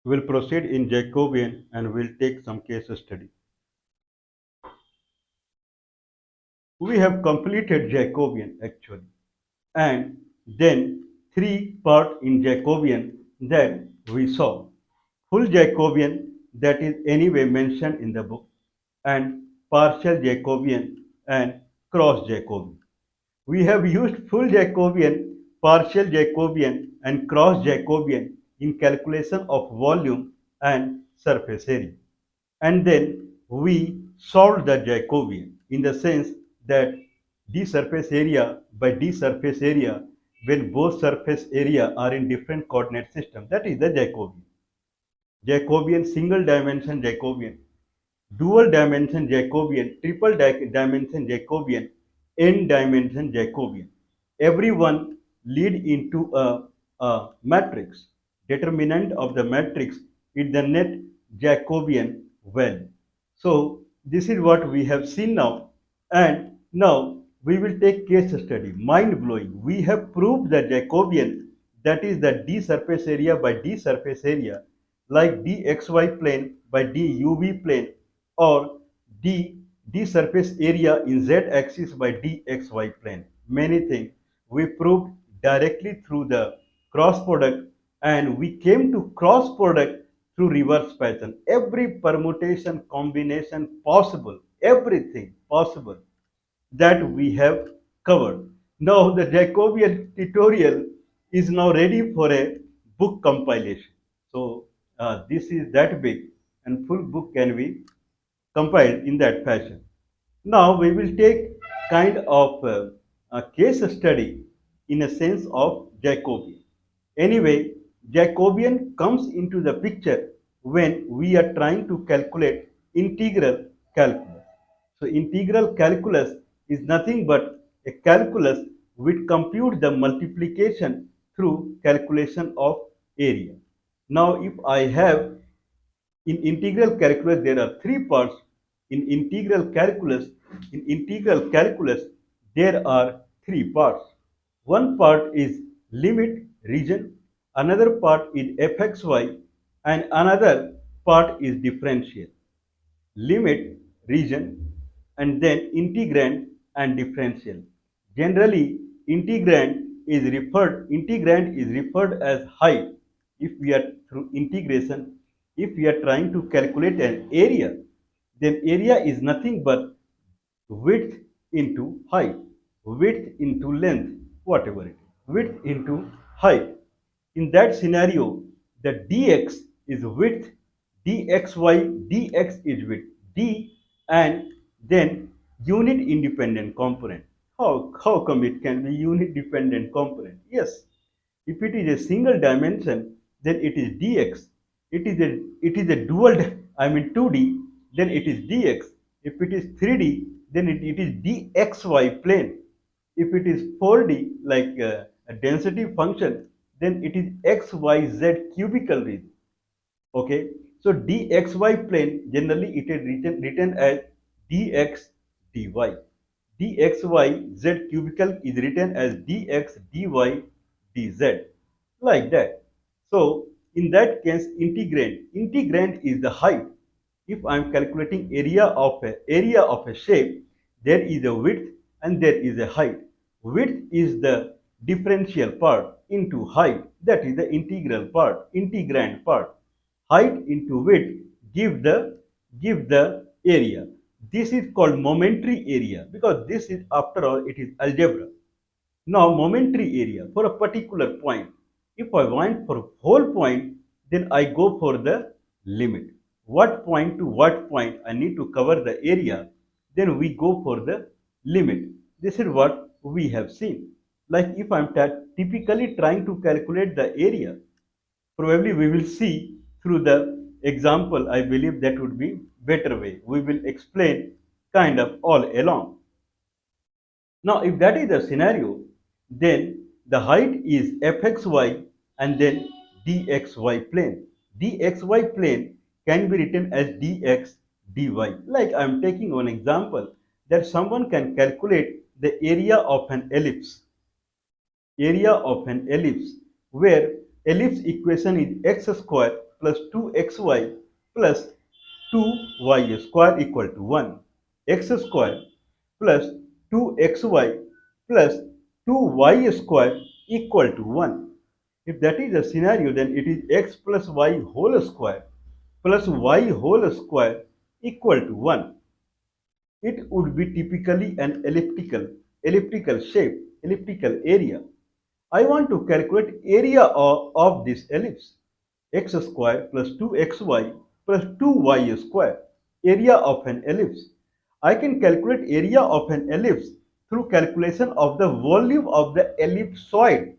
We'll proceed in Jacobian and we'll take some case study. We have completed Jacobian actually, and then three part in Jacobian that we saw. Full Jacobian, that is anyway mentioned in the book, and partial Jacobian and cross Jacobian. We have used full Jacobian, partial Jacobian, and cross Jacobian in calculation of volume and surface area. And then we solved the Jacobian in the sense that d surface area by d surface area when both surface area are in different coordinate system, that is the Jacobian. Jacobian, single dimension Jacobian, dual dimension Jacobian, triple dimension Jacobian, n dimension Jacobian. Every one lead into a matrix. Determinant of the matrix is the net Jacobian value. So this is what we have seen now, and now we will take case study. Mind blowing. We have proved the Jacobian, that is the d surface area by d surface area, like dxy plane by duv plane, or d surface area in z axis by dxy plane. Many things we proved directly through the cross product, and we came to cross product through reverse pattern. Every permutation combination possible, everything possible, that we have covered. Now the Jacobian tutorial is now ready for a book compilation. So this is that big, and full book can be compiled in that fashion. Now we will take kind of a case study in a sense of Jacobian. Anyway, Jacobian comes into the picture when we are trying to calculate integral calculus. So integral calculus is nothing but a calculus which computes the multiplication through calculation of area. Now if I have, in integral calculus there are three parts. In integral calculus there are three parts. One part is limit region, another part is fxy, and another part is differential. Limit, region, and then integrand and differential. Generally, integrand is referred as height. If we are through integration, if we are trying to calculate an area, then area is nothing but width into height, width into length, whatever it is, width into height. In that scenario, the dx is width, dx is width, d, and then unit independent component. How come it can be unit dependent component? Yes, if it is a single dimension, then it is dx. It is a dual, I mean 2D, then it is dx. If it is 3D, then it is dxy plane. If it is 4D, like a density function, then it is xyz cubical region. Okay, so dxy plane, generally it is written as dx dy. Dxy z cubical is written as dx dy dz, like that. So in that case, integrand is the height. If I am calculating area of a shape, there is a width and there is a height. Width is the differential part into height, that is the integral part, integrand part. Height into width give the area. This is called momentary area, because this is, after all, it is algebra. Now momentary area for a particular point. If I want for whole point, then I go for the limit. What point to what point I need to cover the area, then we go for the limit. This is what we have seen. Like if I'm typically trying to calculate the area, probably we will see through the example. I believe that would be better way. We will explain kind of all along. Now, if that is the scenario, then the height is fxy and then dxy plane. Dxy plane can be written as dx dy. Like I am taking one example, that someone can calculate the area of an ellipse. Area of an ellipse, where ellipse equation is x square plus 2xy plus 2y square equal to 1. X square plus 2xy plus 2y square equal to 1. If that is the scenario, then it is x plus y whole square plus y whole square equal to 1. It would be typically an elliptical shape, elliptical area. I want to calculate area of this ellipse. X square plus 2xy plus 2y square, area of an ellipse. I can calculate area of an ellipse through calculation of the volume of the ellipsoid.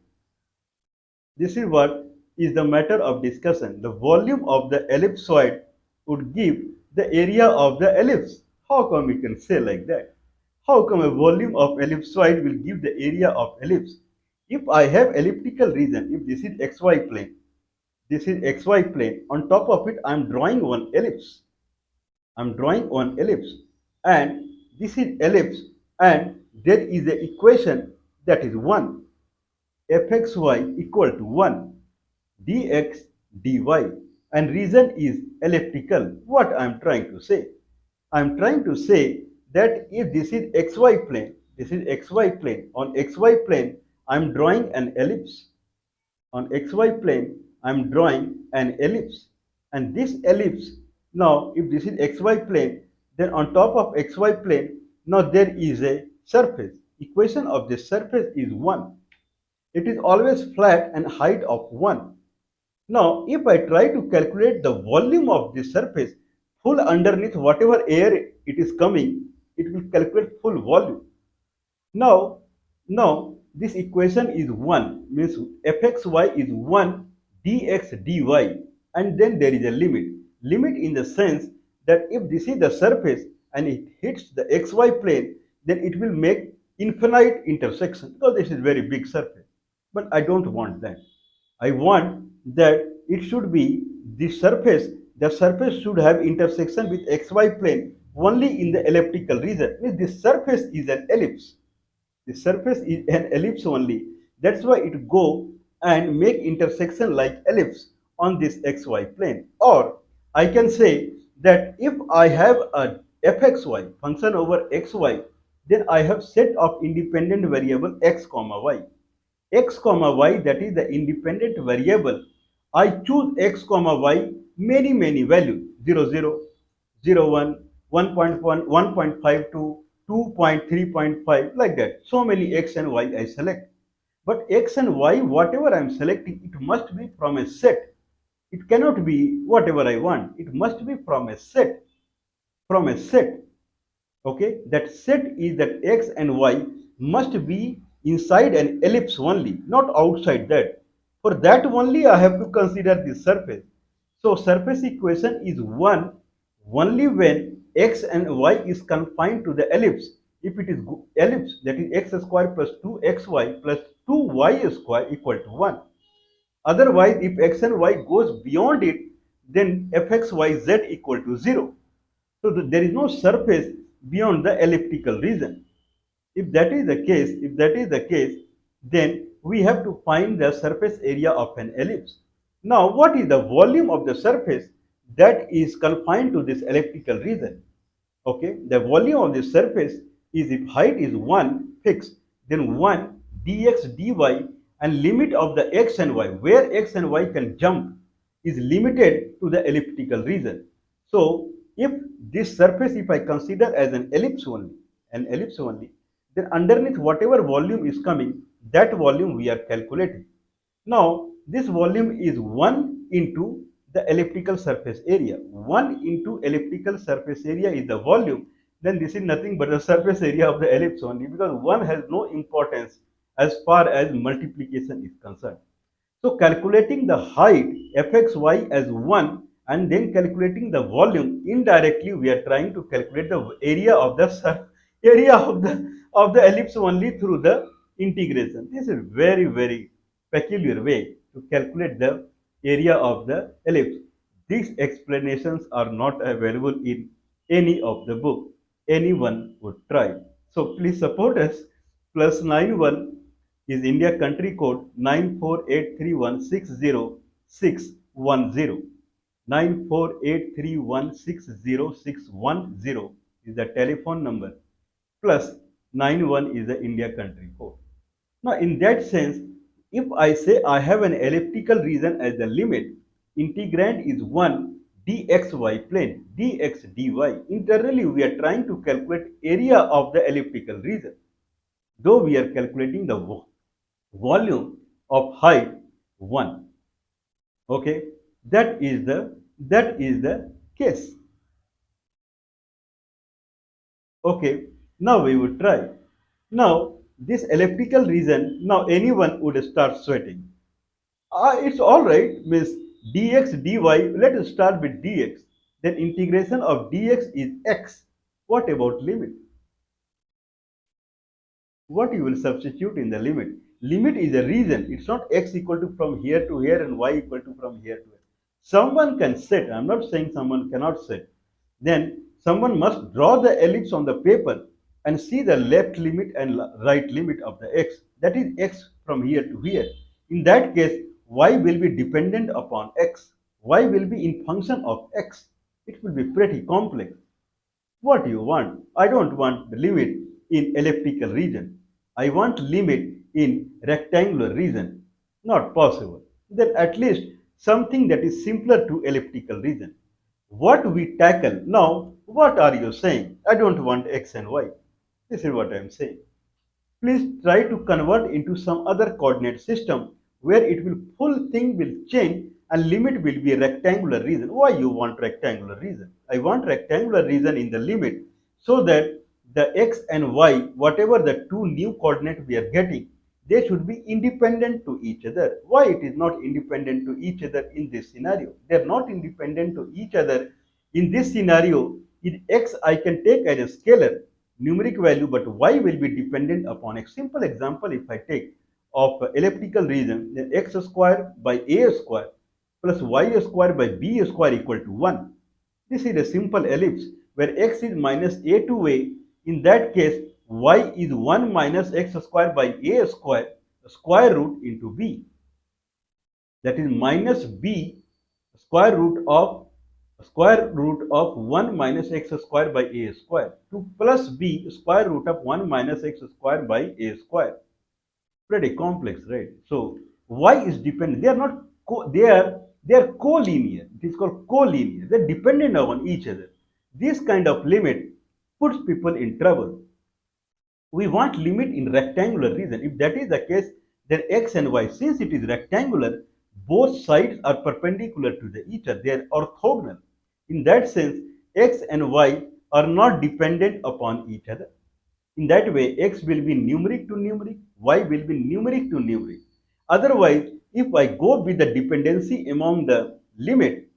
This is what is the matter of discussion. The volume of the ellipsoid would give the area of the ellipse. How come we can say like that? How come a volume of ellipsoid will give the area of ellipse? If I have elliptical region, if this is xy plane, this is xy plane, on top of it I am drawing one ellipse. I am drawing one ellipse, and this is ellipse, and there is a equation that is 1 fxy equal to 1 dx dy, and region is elliptical. What I am trying to say? I am trying to say that if this is xy plane, this is xy plane. On xy plane, I am drawing an ellipse. On xy plane, I am drawing an ellipse. And this ellipse, now if this is xy plane, then on top of xy plane, now there is a surface. Equation of the surface is 1. It is always flat and height of 1. Now, if I try to calculate the volume of this surface, full underneath whatever air it is coming, it will calculate full volume. Now this equation is 1, means fxy is 1 dx dy, and then there is a limit. Limit in the sense that if this is the surface and it hits the xy plane, then it will make infinite intersection, because this is very big surface. But I don't want that. I want that it should be the surface should have intersection with xy plane only in the elliptical region. Means this surface is an ellipse. The surface is an ellipse only. That's why it go and make intersection like ellipse on this xy plane. Or I can say that if I have a fxy function over xy, then I have set of independent variable x comma y. X comma y, that is the independent variable. I choose x comma y many values, 0 0, 0 1, 1.1, 1.52, 2.3.5, like that. So many x and y I select. But x and y, whatever I am selecting, it must be from a set. It cannot be whatever I want. It must be from a set. From a set. Okay, that set is that x and y must be inside an ellipse only, not outside that. For that only I have to consider the surface. So surface equation is 1 only when x and y is confined to the ellipse. If it is ellipse, that is x square plus 2xy plus 2y square equal to 1. Otherwise, if x and y goes beyond it, then fxyz equal to 0. So there is no surface beyond the elliptical region. If that is the case, then we have to find the surface area of an ellipse. Now, what is the volume of the surface that is confined to this elliptical region? Okay, the volume of the surface is, if height is 1 fixed, then 1 dx dy, and limit of the x and y, where x and y can jump, is limited to the elliptical region. So if this surface, if I consider as an ellipse only, then underneath whatever volume is coming, that volume we are calculating. Now this volume is 1 into the elliptical surface area. 1 into elliptical surface area is the volume. Then this is nothing but the surface area of the ellipse only, because 1 has no importance as far as multiplication is concerned. So calculating the height fxy as 1 and then calculating the volume, indirectly we are trying to calculate the area of the ellipse only through the integration. This is very peculiar way to calculate the area of the ellipse. These explanations are not available in any of the book. Anyone would try. So please support us. +91 is India country code 9483160 610. 948316061 is the telephone number, plus 91 is the India country code. Now, in that sense, if I say I have an elliptical region as the limit, integrand is 1 dxy plane, dx dy. Internally, we are trying to calculate area of the elliptical region, though we are calculating the volume of height 1. Okay, that is the case. Okay, now we would try. Now, this elliptical region, now anyone would start sweating. It's all right, miss dx dy. Let us start with dx. Then integration of dx is x. What about limit? What you will substitute in the limit? Limit is a region. It's not x equal to from here to here and y equal to from here to here. Someone can set. I'm not saying someone cannot set. Then someone must draw the ellipse on the paper and see the left limit and right limit of the x. That is x from here to here. In that case, y will be dependent upon x. Y will be in function of x. It will be pretty complex. What do you want? I don't want the limit in elliptical region. I want limit in rectangular region. Not possible. Then at least something that is simpler to elliptical region. What we tackle now, what are you saying? I don't want x and y. This is what I am saying. Please try to convert into some other coordinate system where it will full thing will change and limit will be a rectangular region. Why you want rectangular region? I want rectangular region in the limit so that the x and y, whatever the two new coordinate we are getting, they should be independent to each other. Why it is not independent to each other in this scenario? They are not independent to each other. In this scenario, in x I can take as a scalar numeric value, but y will be dependent upon x. Simple example, if I take of elliptical region, then x square by a square plus y square by b square equal to 1. This is a simple ellipse where x is minus a to a. In that case, y is 1 minus x square by a square root into b. That is minus b square root of 1 minus x square by a square to plus b square root of 1 minus x square by a square. Pretty complex, right? So y is dependent. They are not they are collinear. It is called collinear. They're dependent on each other. This kind of limit puts people in trouble. We want limit in rectangular region. If that is the case, then x and y, since it is rectangular, both sides are perpendicular to each other. They are orthogonal. In that sense, x and y are not dependent upon each other. In that way, x will be numeric to numeric, y will be numeric to numeric. Otherwise, if I go with the dependency among the limit,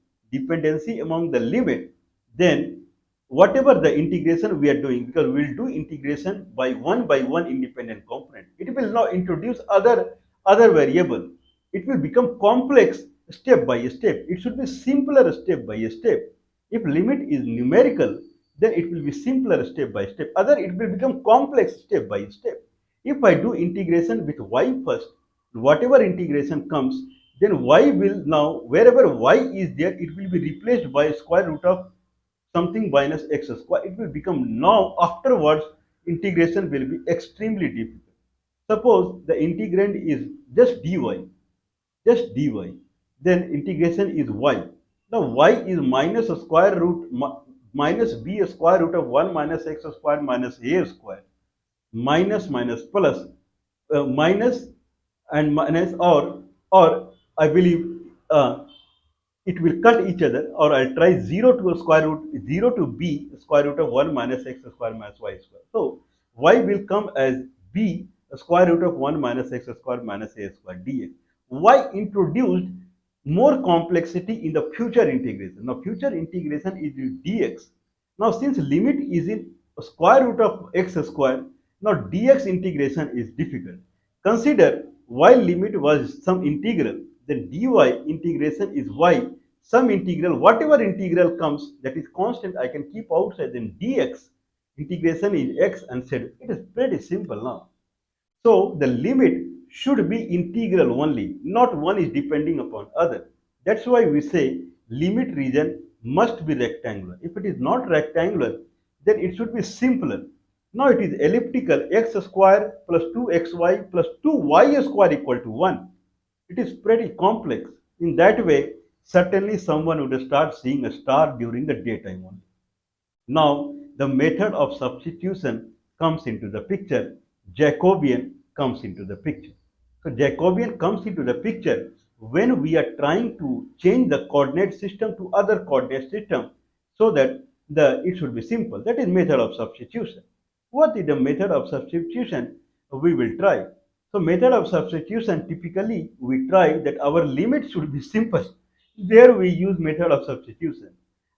then whatever the integration we are doing, because we will do integration by one independent component, it will now introduce other variable. It will become complex step by step. It should be simpler step by step. If limit is numerical, then it will be simpler step by step. Other, it will become complex step by step. If I do integration with y first, whatever integration comes, then y will now, wherever y is there, it will be replaced by square root of something minus x square. It will become, now afterwards integration will be extremely difficult. Suppose the integrand is just dy, then integration is y. Now y is minus a square root minus b square root of 1 minus x square minus a square, minus plus, minus and minus, or I believe it will cut each other, or I'll try 0 to a square root, 0 to b square root of 1 minus x square minus y square. So y will come as b square root of 1 minus x square minus a square dx. Y introduced more complexity in the future integration. Now future integration is dx. Now since limit is in square root of x square, now dx integration is difficult. Consider while limit was some integral, then dy integration is y, some integral, whatever integral comes that is constant I can keep outside, then dx integration is x and z. It is pretty simple now. So the limit should be integral only, not one is depending upon other. That's why we say limit region must be rectangular. If it is not rectangular, then it should be simpler. Now it is elliptical, x square plus 2xy plus 2y square equal to 1. It is pretty complex. In that way, certainly someone would start seeing a star during the daytime only. Now, the method of substitution comes into the picture. Jacobian comes into the picture. So, Jacobian comes into the picture when we are trying to change the coordinate system to other coordinate system so that it should be simple. That is method of substitution. What is the method of substitution? We will try. So, method of substitution, typically we try that our limit should be simple. There we use method of substitution,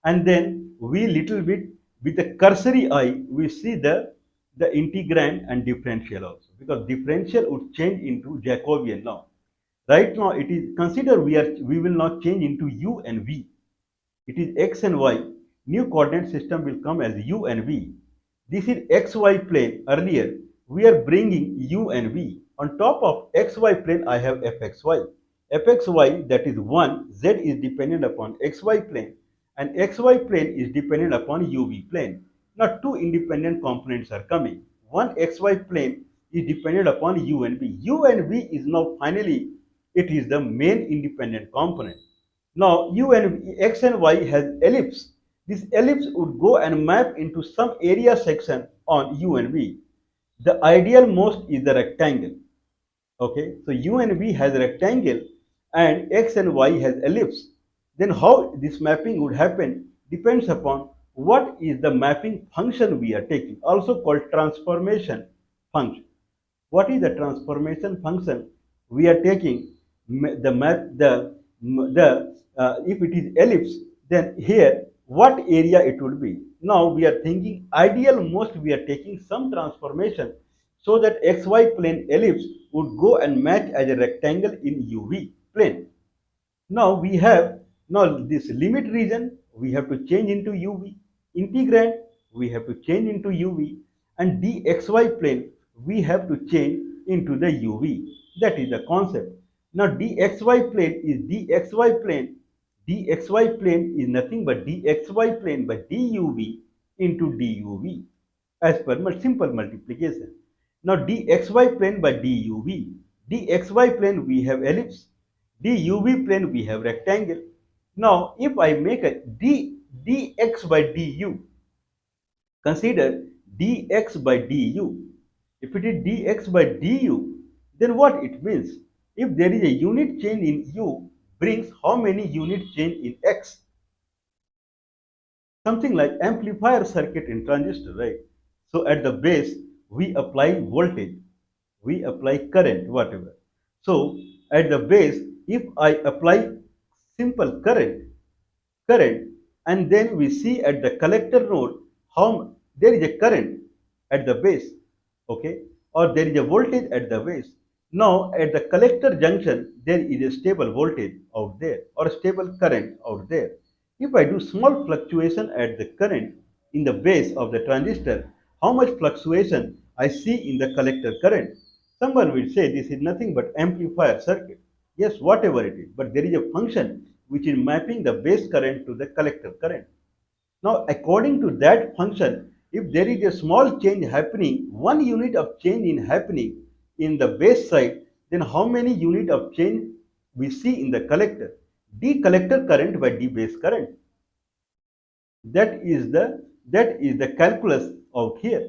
and then we little bit with a cursory eye we see the integrand and differential also, because differential would change into Jacobian. Now right now it is consider we will not change into u and v. It is x and y. New coordinate system will come as u and v. This is xy plane. Earlier we are bringing u and v. On top of xy plane I have fxy. Fxy, that is 1, z is dependent upon xy plane, and xy plane is dependent upon uv plane. Now two independent components are coming. One xy plane is dependent upon u and v. U and v is now finally it is the main independent component. Now u and x and y has ellipse. This ellipse would go and map into some area section on u and v. The ideal most is the rectangle. Okay, so u and v has rectangle and x and y has ellipse. Then how this mapping would happen depends upon what is the mapping function we are taking, also called transformation function. What is the transformation function? We are taking the map, if it is ellipse, then here what area it would be. Now we are thinking ideal most we are taking some transformation so that xy plane ellipse would go and match as a rectangle in uv plane. Now we have now this limit region we have to change into uv, integrand we have to change into uv, and dxy plane we have to change into the uv. That is the concept. Now dxy plane is dxy plane. Dxy plane is nothing but dxy plane by duv into duv as per simple multiplication. Now dxy plane by duv. Dxy plane we have ellipse. Duv plane we have rectangle. Now if I make a dx by du, consider dx by du. If it is dx by du, then what it means? If there is a unit change in u brings how many unit change in x? Something like amplifier circuit in transistor, right? So at the base we apply voltage, we apply current, whatever. So at the base, if I apply simple current, and then we see at the collector node how there is a current at the base, okay, or there is a voltage at the base. Now at the collector junction there is a stable voltage out there or a stable current out there. If I do small fluctuation at the current in the base of the transistor, how much fluctuation I see in the collector current? Someone will say this is nothing but amplifier circuit. Yes, whatever it is, but there is a function which is mapping the base current to the collector current. Now, according to that function, if there is a small change happening, 1 unit of change in happening in the base side, then how many unit of change we see in the collector? D collector current by D base current. That is the calculus out here.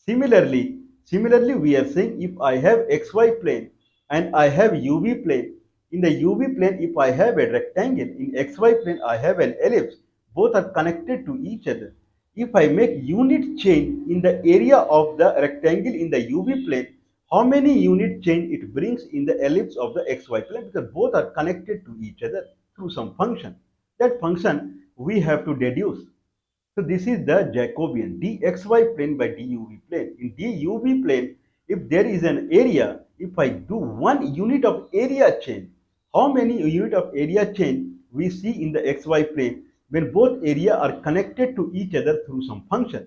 Similarly, we are saying if I have xy plane and I have uv plane, in the uv plane if I have a rectangle, in xy plane I have an ellipse, both are connected to each other. If I make unit change in the area of the rectangle in the uv plane, how many unit change it brings in the ellipse of the xy plane, because both are connected to each other through some function. That function we have to deduce. So this is the Jacobian dxy plane by duv plane. In duv plane, if there is an area, if I do 1 unit of area change, how many unit of area change we see in the xy plane when both area are connected to each other through some function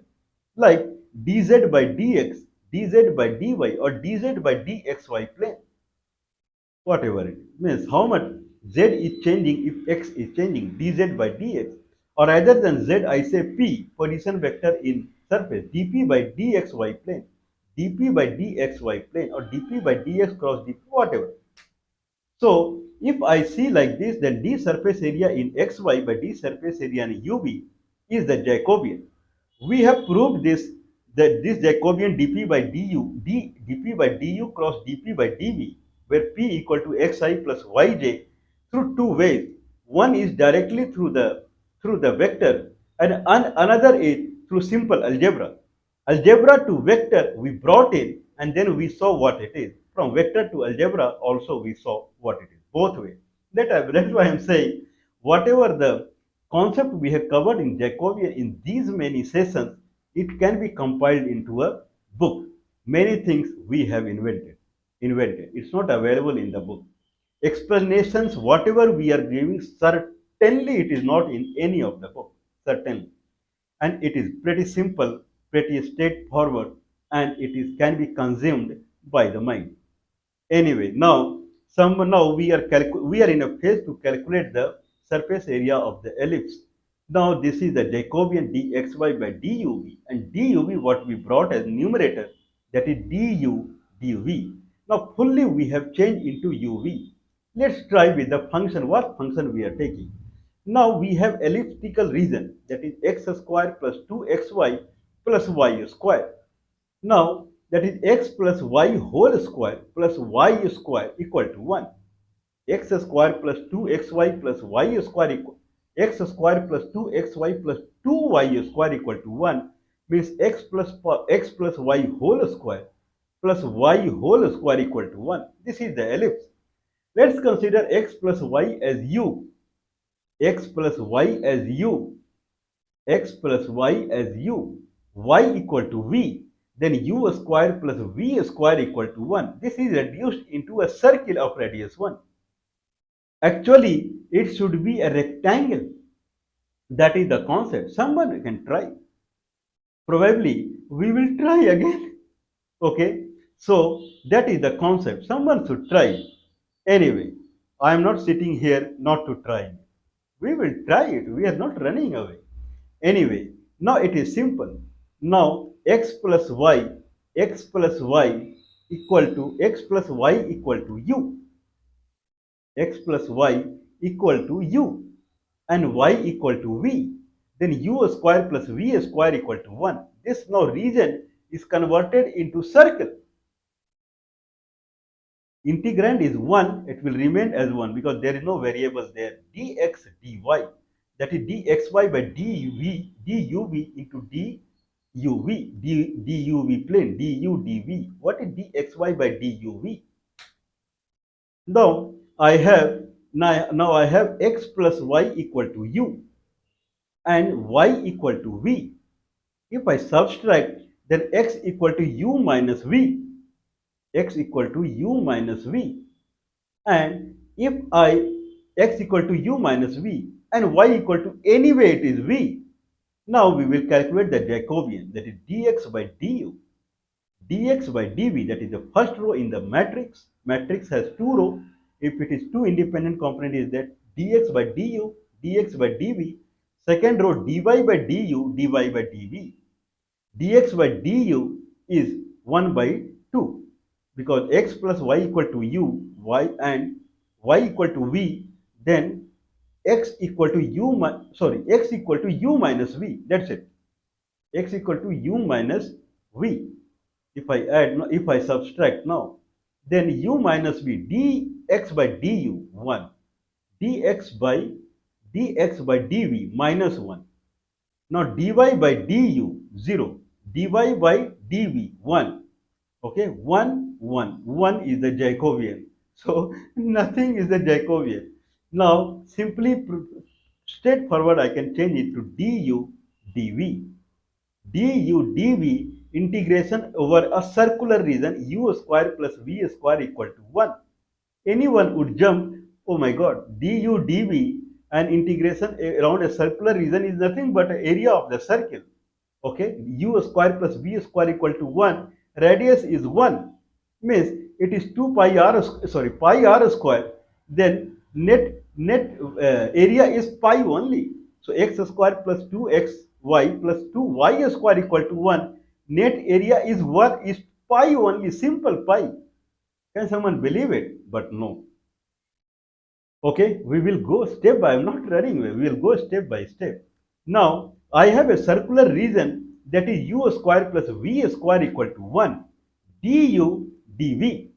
like dz by dx, dz by dy, or dz by dxy plane, whatever it is. Means how much Z is changing if X is changing, dz by dx. Or rather than Z, I say P, position vector in surface, dp by dxy plane, dp by dxy plane, or dp by dx cross dp, whatever. So if I see like this, then d surface area in xy by d surface area in UV is the Jacobian. We have proved this, that this Jacobian dp by dp by du cross dp by dv, where p equal to xi plus yj, through two ways. One is directly through the vector, and another is through simple algebra. Algebra to vector we brought in, and then we saw what it is. From vector to algebra also we saw what it is, both ways. That's why I'm saying whatever the concept we have covered in Jacobian in these many sessions, it can be compiled into a book. Many things we have invented. It's not available in the book. Explanations, whatever we are giving, certainly it is not in any of the book. Certainly. And it is pretty simple, pretty straightforward, and it is can be consumed by the mind. Anyway, now we are in a phase to calculate the surface area of the ellipse. Now this is the Jacobian dxy by duv, and duv what we brought as numerator, that is du duv. Now fully we have changed into uv. Let's try with the function, what function we are taking. Now we have elliptical region, that is x square plus 2xy plus y square. Now that is x plus y whole square plus y square equal to 1. X square plus 2xy plus y square equal x square plus 2xy plus 2y square equal to 1 means x plus y whole square plus y whole square equal to 1. This is the ellipse. Let's consider x plus y as u, x plus y as u, x plus y as u, y equal to v, then u square plus v square equal to 1. This is reduced into a circle of radius 1. Actually, it should be a rectangle. That is the concept. Someone can try. Probably we will try again. Okay. So that is the concept. Someone should try. Anyway, I am not sitting here not to try. We will try it. We are not running away. Anyway, now it is simple. Now x plus y x plus y equal to u, x plus y equal to u, and y equal to v. Then u square plus v square equal to 1. This now region is converted into circle. Integrand is 1, it will remain as 1 because there is no variable there. Dx dy, that is dxy by duv into duv plane, du dv. What is dxy by duv? Now I have x plus y equal to u and y equal to v. If I subtract, then x equal to u minus v, x equal to u minus v. And if I x equal to u minus v and y equal to, anyway it is v. Now we will calculate the Jacobian, that is dx by du, dx by dv, that is the first row in the matrix. Matrix has two rows. If it is two independent component, is that dx by du, dx by dv. Second row dy by du, dy by dv. Dx by du is 1 by 2 because x plus y equal to u, y and y equal to v, then x equal to x equal to u minus v. That's it. X equal to u minus v. If I subtract now, then u minus v, dx by du 1, dx by dv minus 1. Now dy by du 0, dy by dv 1. Okay, 1 is the Jacobian. So nothing is the Jacobian. Now simply straightforward I can change it to du dv. Du dv integration over a circular region u square plus v square equal to 1. Anyone would jump, oh my god, du dv and integration around a circular region is nothing but area of the circle. Okay, u square plus v square equal to 1, radius is 1, means it is 2 pi r, pi r square, then net area is pi only. So x square plus 2xy plus 2y square equal to 1. Net area is what is pi only, simple pi. Can someone believe it? But no. Okay, we will go step by, I'm not running away, we will go step by step. Now, I have a circular region that is u square plus v square equal to 1 du dv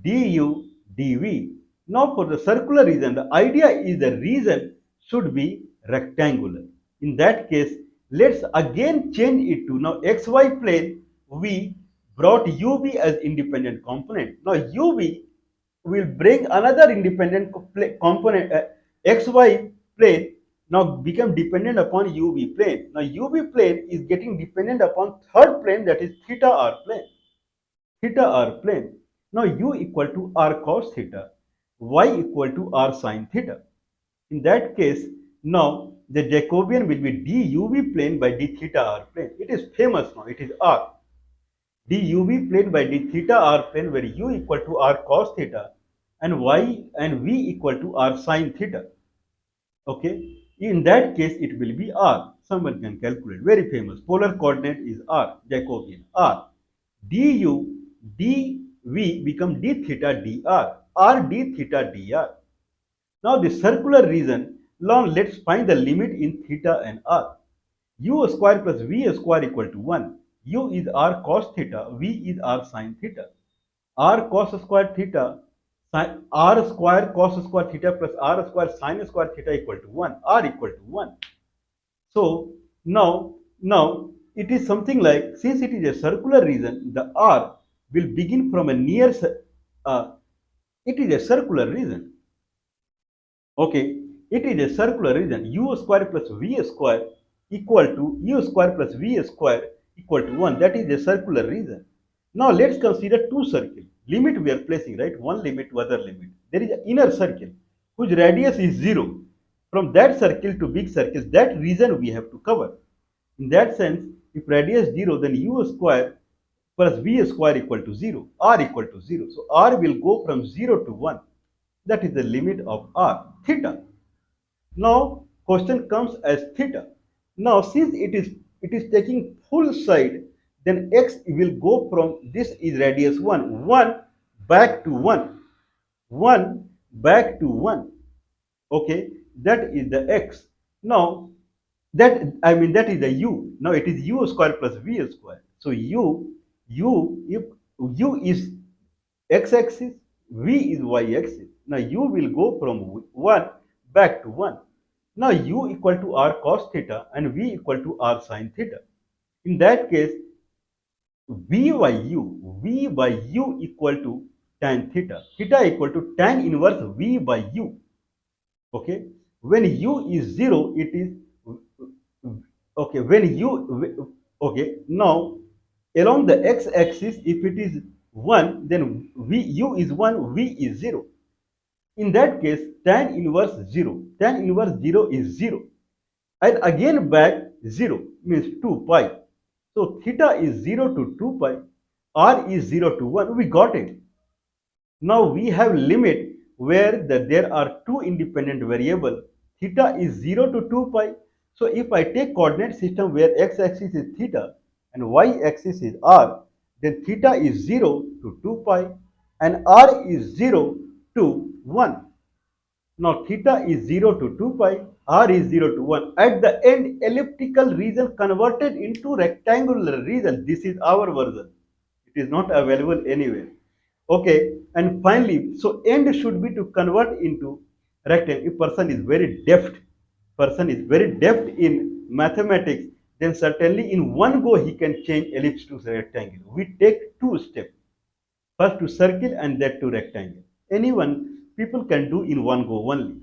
du dv. Now, for the circular region, the idea is the region should be rectangular. In that case, let's again change it to now xy plane. We brought ub as independent component. Now, ub will bring another independent component, xy plane now become dependent upon uv plane. Now uv plane is getting dependent upon third plane, that is theta r plane. Theta r plane. Now u equal to r cos theta, y equal to r sin theta. In that case, now the Jacobian will be duv plane by d theta r plane. It is famous now, it is r. duv plane by d theta r plane, where u equal to r cos theta and y and v equal to r sin theta. Okay, in that case it will be r. Someone can calculate. Very famous. Polar coordinate is r. Jacobian r. Du dv become d theta dr. R d theta dr. Now the circular region. Now let's find the limit in theta and r. U square plus v square equal to 1. U is r cos theta, v is r sin theta. R cos square theta, r square cos square theta plus r square sin square theta equal to 1. R equal to 1. So now it is something like, since it is a circular region, the r will begin from a near, it is a circular region. Okay, it is a circular region. U square plus v square equal to u square plus v square equal to 1. That is a circular region. Now let's consider two circles. Limit we are placing, right? One limit to other limit. There is an inner circle whose radius is 0. From that circle to big circles, that region we have to cover. In that sense, if radius 0, then u square plus v square equal to 0, r equal to 0. So r will go from 0 to 1. That is the limit of r, theta. Now question comes as theta. Now since it is taking full side, then x will go from, this is radius 1, 1 back to 1, 1 back to 1. Okay, that is the x. Now that is the u. Now it is u square plus v square. So if u is x-axis, v is y-axis. Now u will go from 1 back to 1. Now u equal to r cos theta and v equal to r sin theta. In that case, v by u equal to tan theta. Theta equal to tan inverse v by u. Okay, when u is 0, it is, okay, when u, okay, now along the x-axis, if it is 1, then u is 1, v is 0. In that case, tan inverse 0. Tan inverse 0 is 0. And again back 0 means 2 pi. So theta is 0 to 2 pi. R is 0 to 1. We got it. Now we have limit where there are two independent variables. Theta is 0 to 2 pi. So if I take coordinate system where x-axis is theta and y-axis is r, then theta is 0 to 2 pi and r is 0 to 1. Now theta is 0 to 2 pi, r is 0 to 1. At the end, elliptical region converted into rectangular region. This is our version. It is not available anywhere. Okay, and finally, so end should be to convert into rectangle. If person is very deft in mathematics, then certainly in one go he can change ellipse to rectangle. We take two steps. First to circle and then to rectangle. People can do in one go only.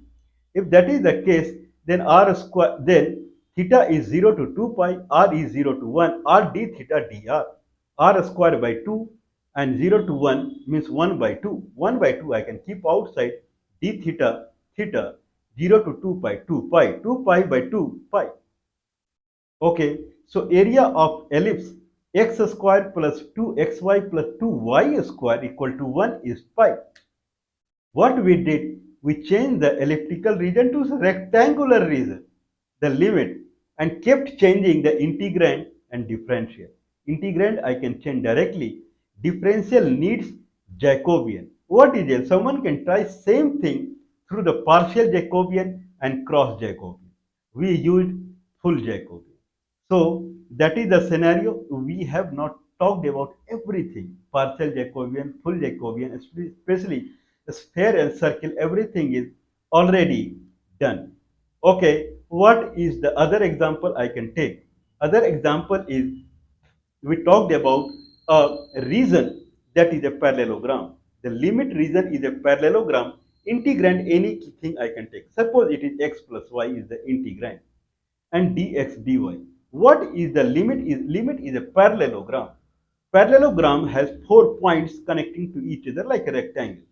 If that is the case, then r square, then theta is 0 to 2 pi, r is 0 to 1, r d theta dr. R square by 2 and 0 to 1 means 1 by 2. 1 by 2 I can keep outside, d theta, 0 to 2 pi, 2 pi, 2 pi by 2 pi. Okay, so area of ellipse x square plus 2xy plus 2y square equal to 1 is pi. What we did, we changed the elliptical region to rectangular region, the limit, and kept changing the integrand and differential. Integrand I can change directly. Differential needs Jacobian. What is it? Someone can try same thing through the partial Jacobian and cross Jacobian. We used full Jacobian. So that is the scenario. We have not talked about everything. Partial Jacobian, full Jacobian, especially sphere and circle, everything is already done. Okay, what is the other example I can take? Other example is we talked about a region that is a parallelogram. The limit region is a parallelogram. Integrand anything I can take. Suppose it is x plus y is the integrand and dx dy. What is the limit? Limit is a parallelogram. Parallelogram has 4 points connecting to each other like a rectangle.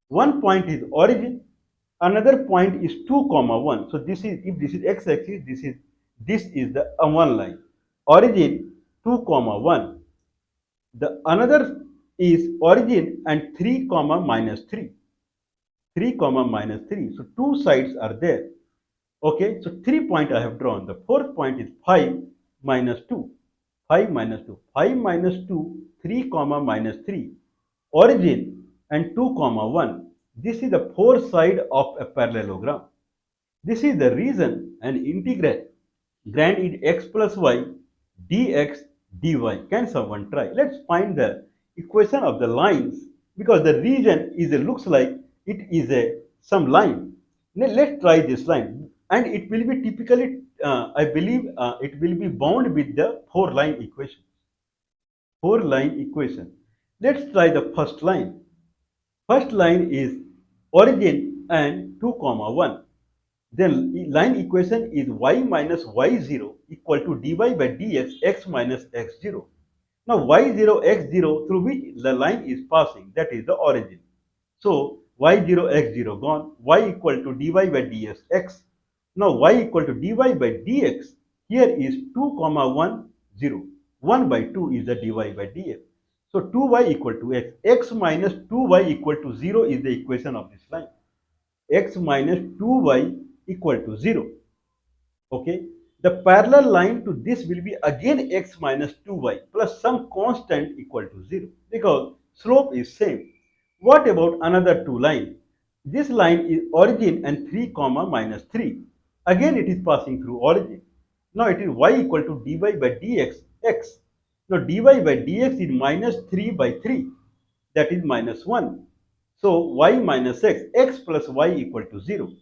One point is origin, another point is 2 comma 1. So this is, if this is x-axis, this is the one line. Origin 2 comma 1. The another is origin and 3 comma minus 3. 3 comma minus 3. So two sides are there. Okay, so 3 point I have drawn. The fourth point is 5 minus 2. 5 minus 2. 5 minus 2, 3 comma minus 3. Origin and 2 comma 1. This is the fourth side of a parallelogram. This is the reason and integrand. Grand is x plus y dx dy. Can someone try? Let's find the equation of the lines because the region is looks like it is a some line. Let's try this line and it will be typically I believe it will be bound with the 4-line equation. 4-line equation. Let's try the first line. First line is origin and 2 comma 1. Then line equation is y minus y0 equal to dy by dx x minus x0. Now y0 x0 through which the line is passing, that is the origin. So y0 x0 gone, y equal to dy by dx x. Now y equal to dy by dx, here is 2 comma 1 0. 1 by 2 is the dy by dx. So 2y equal to x. X minus 2y equal to 0 is the equation of this line. X minus 2y equal to 0. Okay. The parallel line to this will be again x minus 2y plus some constant equal to 0 because slope is same. What about another two line? This line is origin and 3 comma minus 3. Again it is passing through origin. Now it is y equal to dy by dx x. Now dy by dx is minus 3 by 3, that is minus 1. So y minus x, x plus y equal to 0.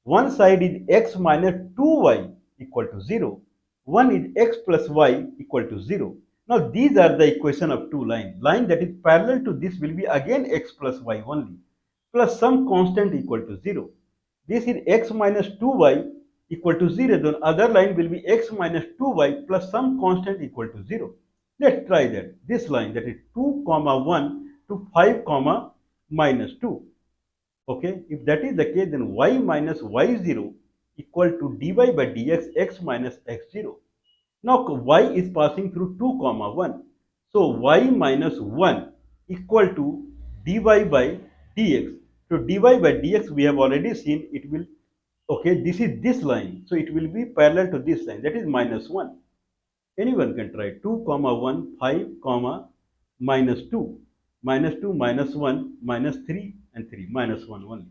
One side is x minus 2y equal to 0. One is x plus y equal to 0. Now these are the equation of two lines. Line that is parallel to this will be again x plus y only plus some constant equal to 0. This is x minus 2y equal to 0. Then other line will be x minus 2y plus some constant equal to 0. Let's try that. This line that is 2 comma 1 to 5 comma minus 2. Okay, if that is the case, then y minus y0 equal to dy by dx x minus x0. Now y is passing through 2 comma 1. So y minus 1 equal to dy by dx. So dy by dx we have already seen it will, okay, this is this line. So it will be parallel to this line, that is minus 1. Anyone can try 2 comma 1, 5 comma minus 2. Minus 2 minus 1 minus 3 and 3 minus 1 only.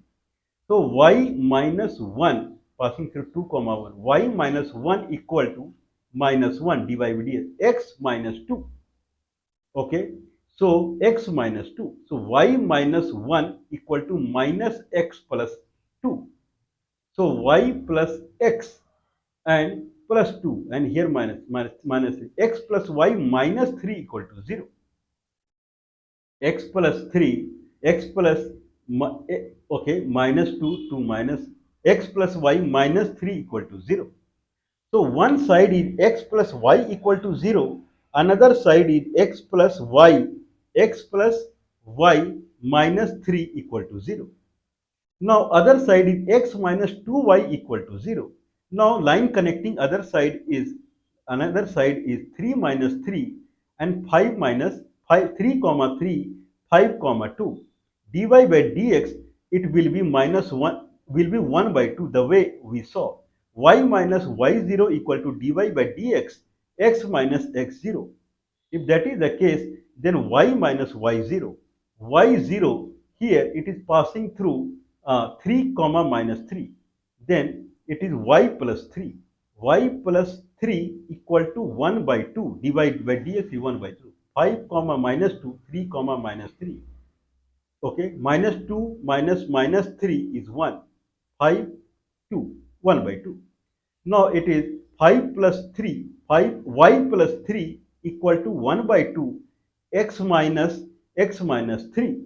So y minus 1 passing through 2 comma 1, y minus 1 equal to minus 1 dy by dx x minus 2. Okay, so x minus 2. So y minus 1 equal to minus x plus 2. So y plus x and plus 2 and here minus 3. X plus y minus 3 equal to 0. X plus 3, x plus okay minus 2 to minus x plus y minus 3 equal to 0. So one side is x plus y equal to 0, another side is x plus y minus 3 equal to 0. Now other side is x minus 2y equal to 0. Now line connecting other side is, another side is 3 minus 3 and 5 minus 5, 3 comma 3, 5 comma 2. dy by dx it will be minus 1, will be 1 by 2, the way we saw. Y minus y0 equal to dy by dx, x minus x0. If that is the case, then y minus y0. Y0 here it is passing through 3 comma minus 3. Then it is y plus 3. Y plus 3 equal to 1 by 2 divided by dx is 1 by 2. 5 comma minus 2, 3 comma minus 3. Okay, minus 2 minus minus 3 is 1. 5, 2, 1 by 2. Now it is 5 plus 3, 5 y plus 3 equal to 1 by 2 x minus 3.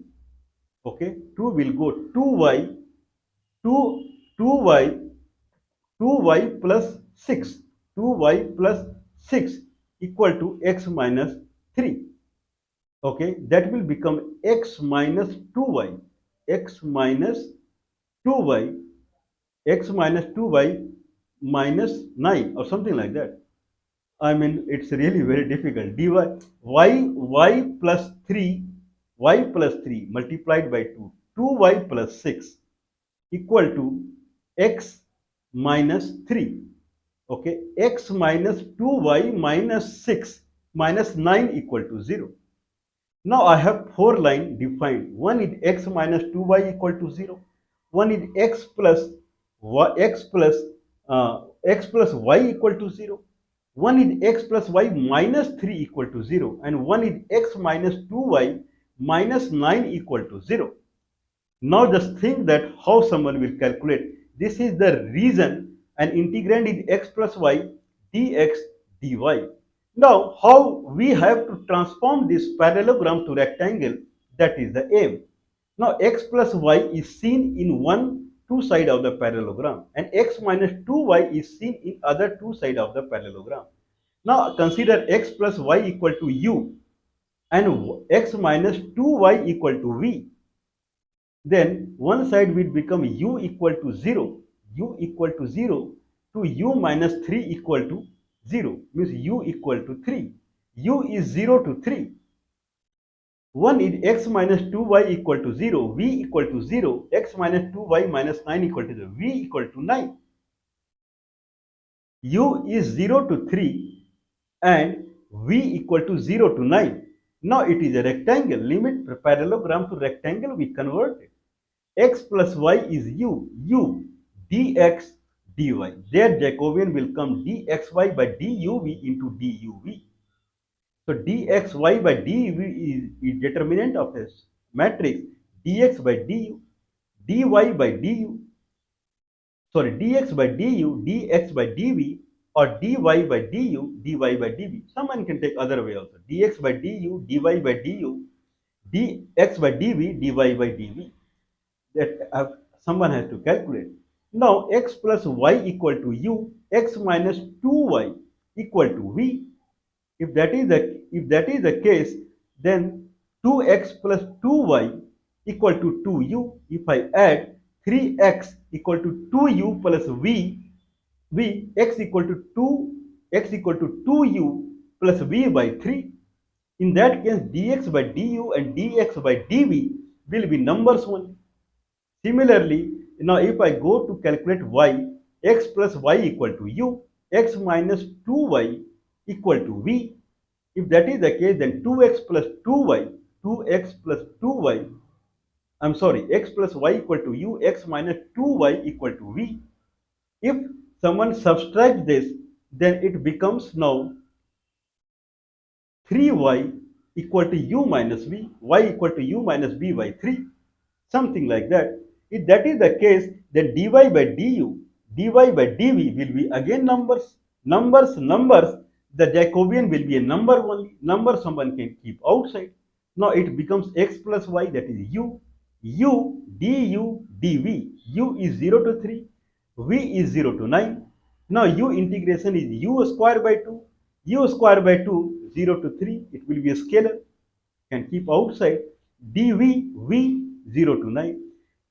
Okay, 2 will go 2y 2 2y 2y plus 6, 2y plus 6 equal to x minus 3. Okay, that will become x minus 2y, x minus 2y, x minus 2y minus 9 or something like that. I mean, it's really very difficult. dy y plus 3, y plus 3 multiplied by 2, 2y plus 6 equal to x minus 3. Okay, x minus 2y minus 6 minus 9 equal to 0. Now I have four lines defined. One is x minus 2y equal to 0. One is x plus y, x plus y equal to 0. One is x plus y minus 3 equal to 0. And one is x minus 2y minus 9 equal to 0. Now just think that how someone will calculate. This is the reason an integrand is x plus y dx dy. Now how we have to transform this parallelogram to rectangle, that is the aim. Now x plus y is seen in two side of the parallelogram and x minus 2y is seen in other two side of the parallelogram. Now consider x plus y equal to u and x minus 2y equal to v. Then one side will become u equal to 0, u equal to 0 to u minus 3 equal to 0, means u equal to 3. U is 0 to 3. One is x minus 2y equal to 0, v equal to 0, x minus 2y minus 9 equal to 0, v equal to 9. U is 0 to 3 and v equal to 0 to 9. Now it is a rectangle. Limit parallelogram to rectangle we convert it. X plus y is u dx dy. There Jacobian will come dxy by duv into duv. So dxy by duv is determinant of this matrix dx by du, dy by du, sorry, dx by du, dx by dv, or dy by du, dy by dv. Someone can take other way also. Dx by du, dy by du, dx by dv, dy by dv. That someone has to calculate. Now x plus y equal to u, x minus 2y equal to v. If that is the case, then 2x plus 2y equal to 2u. If I add 3x equal to 2u plus v x equal to 2u plus v by 3. In that case, dx by du and dx by dv will be numbers only. Similarly, now if I go to calculate y, x plus y equal to u, x minus 2y equal to v. If that is the case, then 2x plus 2y, I'm sorry, x plus y equal to u, x minus 2y equal to v. If someone subtracts this, then it becomes now 3y equal to u minus v, y equal to u minus v by 3, something like that. If that is the case, then dy by du, dy by dv will be again numbers. The Jacobian will be a number only. Number someone can keep outside. Now it becomes x plus y, that is u du dv. U is 0 to 3, v is 0 to 9. Now u integration is u square by 2. U square by 2, 0 to 3, it will be a scalar. Can keep outside. dv, v, 0 to 9.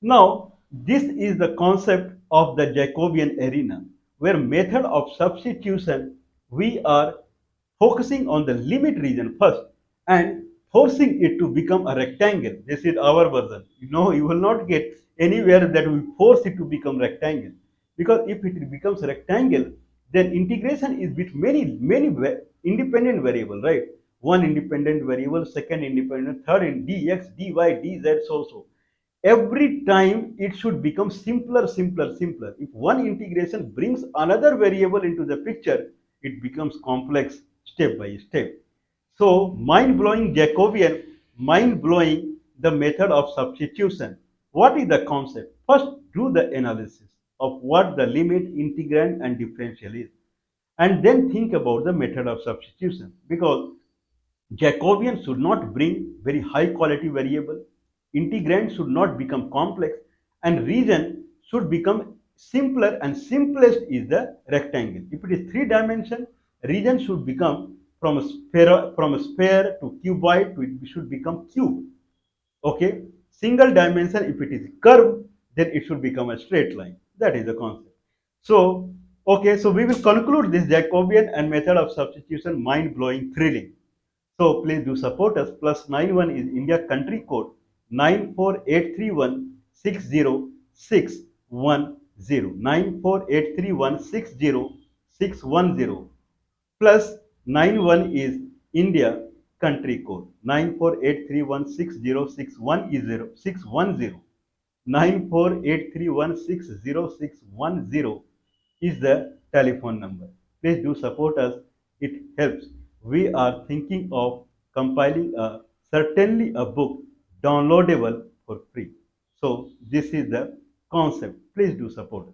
Now, this is the concept of the Jacobian arena, where method of substitution we are focusing on the limit region first, and forcing it to become a rectangle. This is our version. You will not get anywhere that we force it to become rectangle. Because if it becomes rectangle, then integration is with many independent variable, right? One independent variable, second independent, third in dx, dy, dz, so. Every time it should become simpler, simpler, simpler. If one integration brings another variable into the picture, it becomes complex step by step. So, mind-blowing Jacobian, mind-blowing the method of substitution. What is the concept? First, do the analysis of what the limit, integrand, and differential is. And then think about the method of substitution, because Jacobian should not bring very high quality variable, integrand should not become complex, and region should become simpler, and simplest is the rectangle. If it is three dimension, region should become from a sphere to cuboid to it should become cube. Okay, single dimension, if it is curve, then it should become a straight line. That is the concept. So, okay, so we will conclude this Jacobian and method of substitution mind blowing, thrilling. So please do support us. +91 is India country code 94831606110. 94831606110. +91 is India country code 94831606110. 94831606110 is the telephone number. Please do support us. It helps. We are thinking of compiling certainly a book downloadable for free. So this is the concept. Please do support us.